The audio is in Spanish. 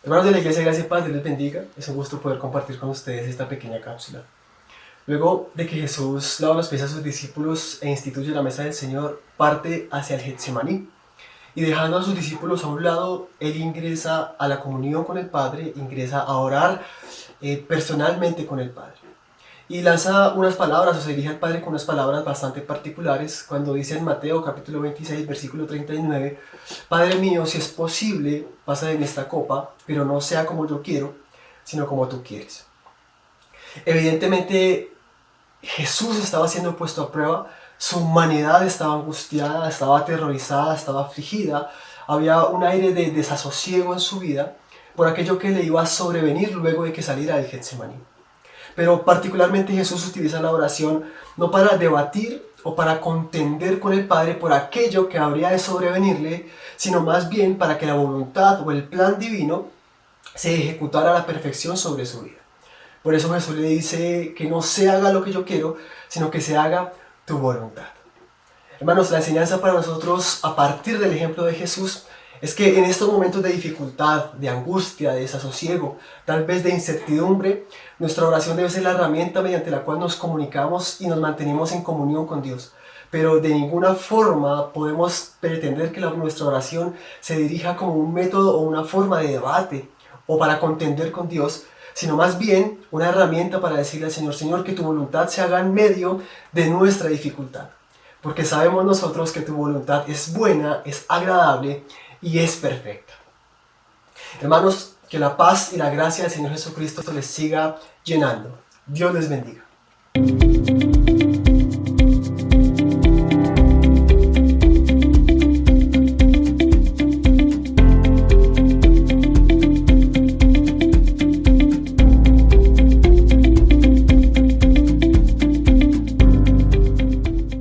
Hermanos de la Iglesia, gracias y paz, Dios les bendiga. Es un gusto poder compartir con ustedes esta pequeña cápsula. Luego de que Jesús lava los pies a sus discípulos e instituye la mesa del Señor, parte hacia el Getsemaní. Y dejando a sus discípulos a un lado, Él ingresa a la comunión con el Padre, ingresa a orar personalmente con el Padre. Y lanza unas palabras, o se dirige al Padre con unas palabras bastante particulares, cuando dice en Mateo capítulo 26, versículo 39, Padre mío, si es posible, pasa de mí esta copa, pero no sea como yo quiero, sino como tú quieres. Evidentemente, Jesús estaba siendo puesto a prueba, su humanidad estaba angustiada, estaba aterrorizada, estaba afligida, había un aire de desasosiego en su vida por aquello que le iba a sobrevenir luego de que saliera del Getsemaní. Pero particularmente Jesús utiliza la oración no para debatir o para contender con el Padre por aquello que habría de sobrevenirle, sino más bien para que la voluntad o el plan divino se ejecutara a la perfección sobre su vida. Por eso Jesús le dice que no se haga lo que yo quiero, sino que se haga tu voluntad. Hermanos, la enseñanza para nosotros a partir del ejemplo de Jesús es que en estos momentos de dificultad, de angustia, de desasosiego, tal vez de incertidumbre, nuestra oración debe ser la herramienta mediante la cual nos comunicamos y nos mantenemos en comunión con Dios. Pero de ninguna forma podemos pretender que nuestra oración se dirija como un método o una forma de debate o para contender con Dios, sino más bien una herramienta para decirle al Señor, Señor, que tu voluntad se haga en medio de nuestra dificultad. Porque sabemos nosotros que tu voluntad es buena, es agradable y es perfecta. Hermanos, que la paz y la gracia del Señor Jesucristo les siga llenando. Dios les bendiga.